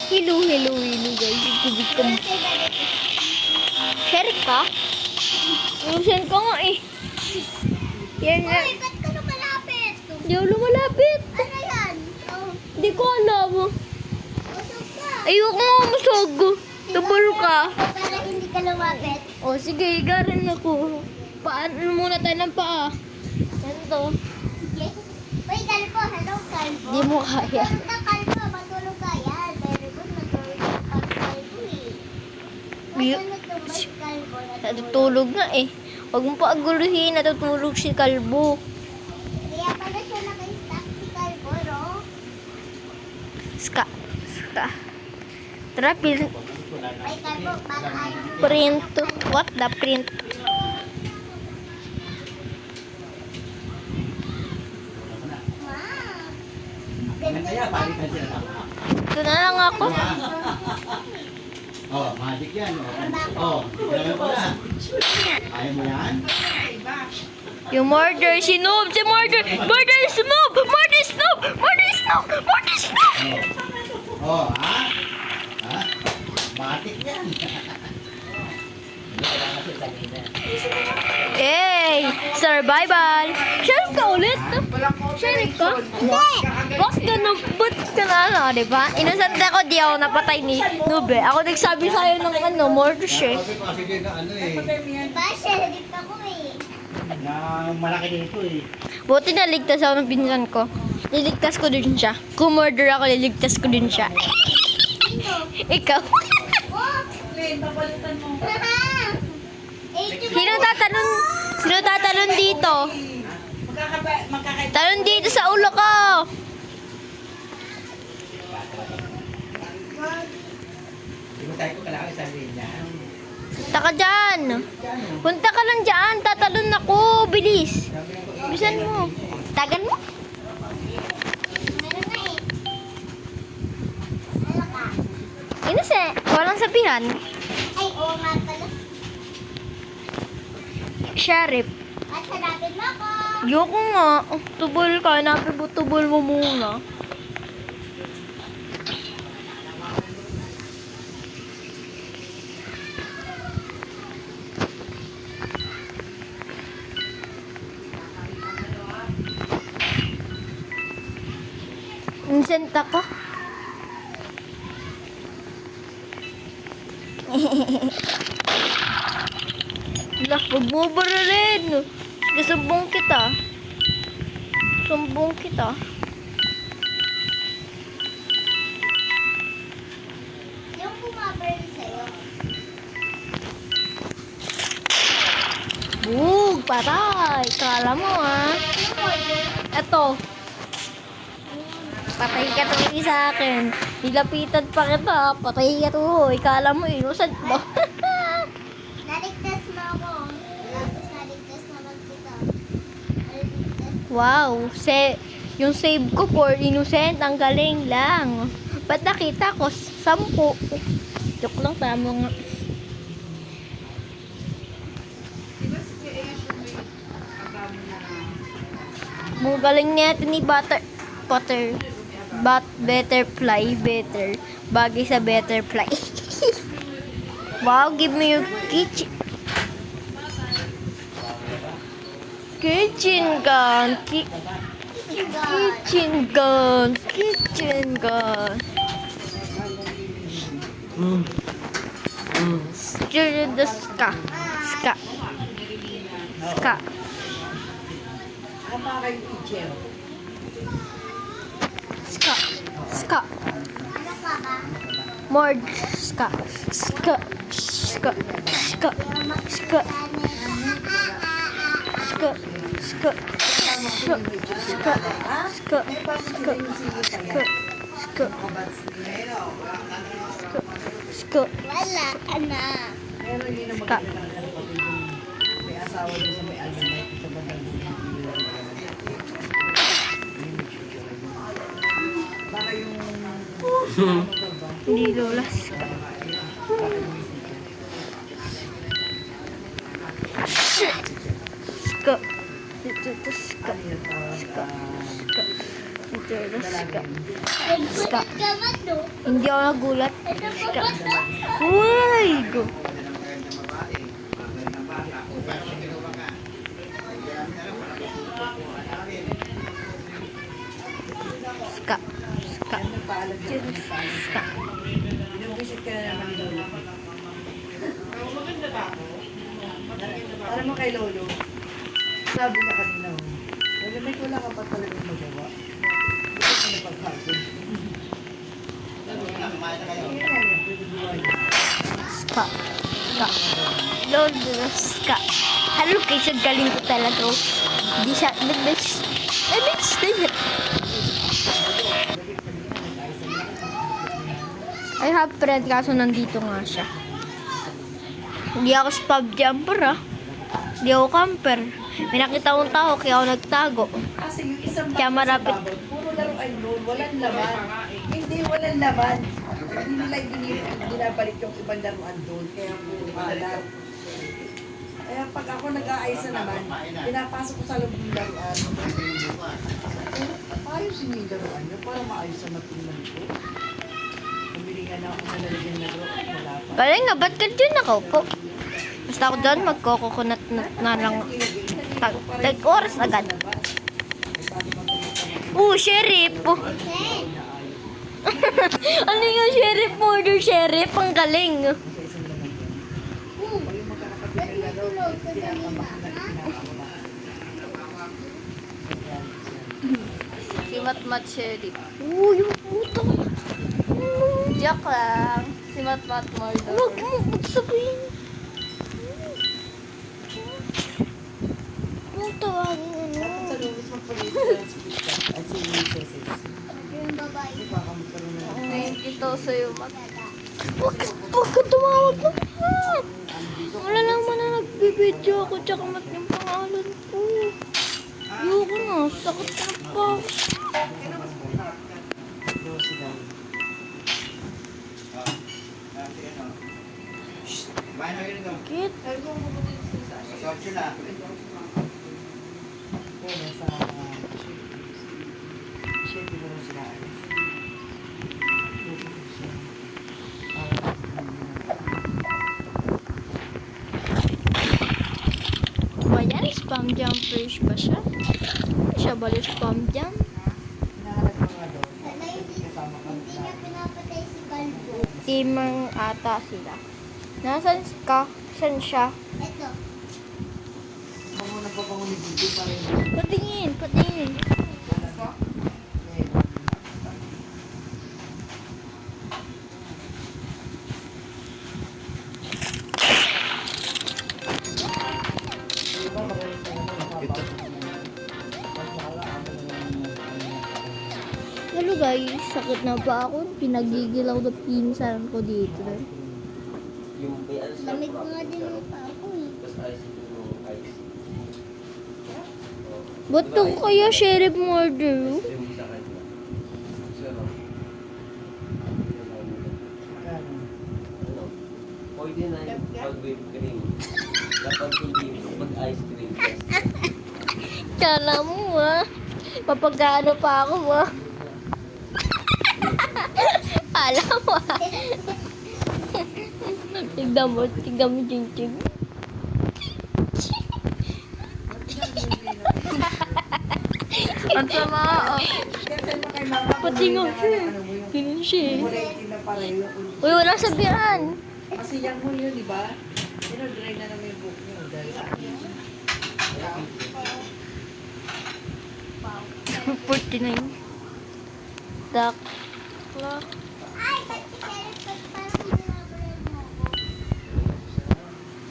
Hello guys. Tubig ka mo. Share ka? Share ka nga eh. Yan nga. Uy, ba't ka lumalapit? Di ako lumalapit. Ano yan? Oh, Di ko alam. usog ka. Ayoko nga musog. Tubol ka. Para hindi ka lumapit. O sige, igaran ako. Paano muna tayo ng paa? Ganito. Sige. Uy, kalbo. Hello, kalbo. Di mo kaya. Ganda, kalbo. Matulog ka yan. Very good. Matulog ka, kalbo eh. Matulog tumay, kalbo. Natutulog nga eh. Huwag mo pa aguluhin. Natutulog si Kalbo. Kaya pala siya naka-stack si kalbo, no? Ska. Tara, Ay, kalbo. Para ano? print. What the print? Wow. Ano kaya? Palitan sila na. Ito na lang ako. Oh, magic yan. Oh, gawin ko na. Ayaw mo yan? You murder si Noob! Si murder! Murder is Noob! Murder is Noob! Murder is Noob! Murder is Noob! Oh, ha? Ha? Matik yan. Hey! Survival! Sheriff ka ulit? Sheriff ka? Ba't ka na diba? Innocent ako, di ako napatay ni Noob eh. Ako nagsabi sa'yo ng murder siya. Sabi ko kasi na ano eh. Diba, sheriff ako eh. Na malaki dito eh. Buti naligtas ako ng pinsan ko. Liligtas ko din siya. Kung murder ako, liligtas ko din siya. Ikaw? Oh! Sino tatalon dito? Talon dito sa ulo ko. Di ba tayo ko kailangan sabihin niya? Punta ka dyan. Punta ka lang dyan. Tatalon ako. Bilis. Bilisan mo. Tagan mo. Meron na eh. Ano ka? Inase. Walang sabihan. Ay, oo nga pala. Sheriff. At hanapin mo ako. Yoko nga. Tubol ka. Napibutubol mo muna. Insent ako. Lah, huwag mo baralin. Sige, sumbong kita. Sumbong kita. Yung bumabaril sa'yo. Bug, patay. Kala mo ah. Yung order. Eto. Patay ka tuloy sa akin. Nilapitan pa kita. Patay ka tuloy. Kala mo innocent ba? Naligtas mo ako. Tapos naligtas naman kita. Naligtas. Wow. Yung save ko for innocent. Ang galing lang. Ba't nakita ko? 10. Joke lang, tama nga. Ang galing niya ni Butterfly. Bagay sa butterfly. Wow, give me your kitchen. Kitchen gun. Kitchen gun. Stir the ska. Ano ka ba? More ska. Wala ka na. Ska. May asawa din sa may album sa bandang baka yung Hindi lolas ka. Ska. Dito to ska. Ska. Nagkulit ka man, no? Hindi ako nagulat. Ito po Ska. ba? Uy! Go. Ska. Ska. Ska. Visit ka na naman ni Lolo. Para mo kay Lolo. Sabi na kanina, oh. May wala ka pa talagang magawa. Ito ka na pagkakon. Ska. Ska. Lord, ska. Halo kayo siya galing ko talaga. Di siya, nag-bitch. I have friend kaso nandito nga siya. Hindi ako spab jumper ah. Hindi ako camper. May nakita akong tao kaya ako nagtago. Kasi yung isang Kaya marapit. babot, puro laruan doon, walang laman. Hindi, walang laman. Hindi nila binabalik yung ibang laruan doon, kaya puro alat. Kaya pag ako nag-aayos na naman, pinapasok ko sa loob ng laruan. Ayusin yung laruan niyo para maayos na matulad ko. Bumili nga na ako na lalagyan na laruan, wala pa. Galing nga, ba't ka dyan nakaupo? Basta ako doon, magkokokonat na lang. Oras agad. Sheriff! Ano yung sheriff order, sheriff? Ang galing. Natutulog ka kanina, ha? Si Matmat Sheriff. Yung puto. Joke lang. Si Matmat Murder. Huwag mo magsabihin. Huwag tawagin Dapat sa ano. lubos mag-police at si Mrs. Yung babae. Kasi baka magkaroon na ng Ngayon kita sa'yo, Mat. Huwag ka tumawag na. Wala naman na nagbibideo ako tsaka Mat yung pangalan ko. Ayoko na. Sakit na pa. sila. Kit. Masarap sila. Oo, nasa shade ko na sila. Ba yan? Spam jumpers ba siya? Hindi siya bali spam jump. Hinahanap ko nga doon. Hindi niya pinapatay si Balbo. Timang ata sila. Nasaan ka? Saan siya? Ito. Bango na pa bango ni Bibi para hindi. Patingin, patingin. Hello guys, sakit na ba ako? Pinagigilaw na pinsan ko dito. Lamig nga din yung pa ako eh. Ba't to kaya sheriff murder? Pwede na yung pag-whipped cream. Dapat hindi mag-ice cream. Kala mo papagano pa ako Alam mo tignan mo Jingjing. Ang sama Pati nga siya. Ganun siya eh. na pareho. Uy, wala sabihan. Kasi yan mo yun, di ba? Dinodry na naman yung book niyo dahil sa akin. 49. The clock. Ay, ba't si Sheriff ba't parang binabalan mo ako?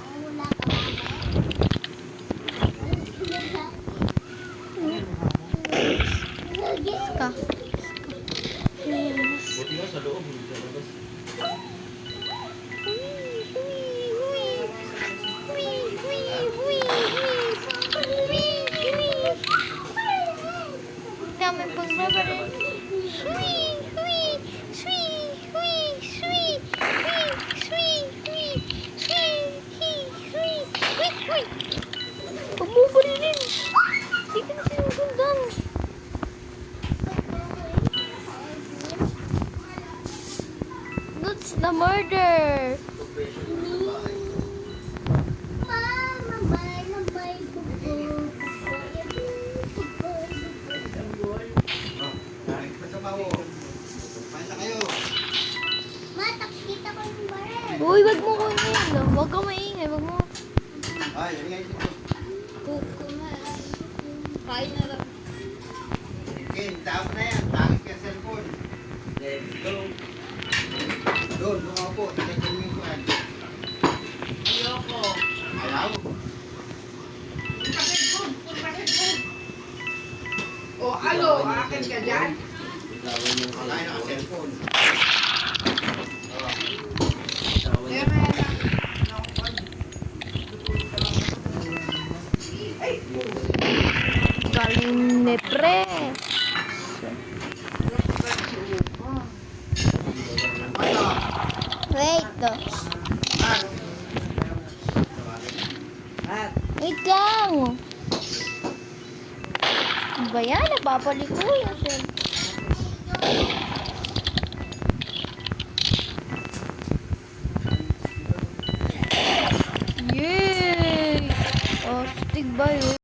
Ang wala ka ba? Lagi. Ka. Buti nga sa loob, hindi sa labas. Dami pagbabalan. Pagbabalin. Hindi ka na sinusundan. That's the murder. Mama, may bubo. Ma, kita ko yung baril. Uy, wag mo kunin. Wag ka maingay. Wag mo. Ay, ingay dito. Kain na lang. Ken, tama na yan. Bakit ka cellphone? Let's go. Doon, doon ako po. Tinagin mo yung kuhan. Ayoko. Ayaw. O ano, akin ka dyan? Bitawan niya. Wala na cellphone. Bitawan niya. Galing ni pre. Ano? Wait. At, Wait lang. Ano ba yan? Nababalik ko yung Yay! Oh, stig ba yun?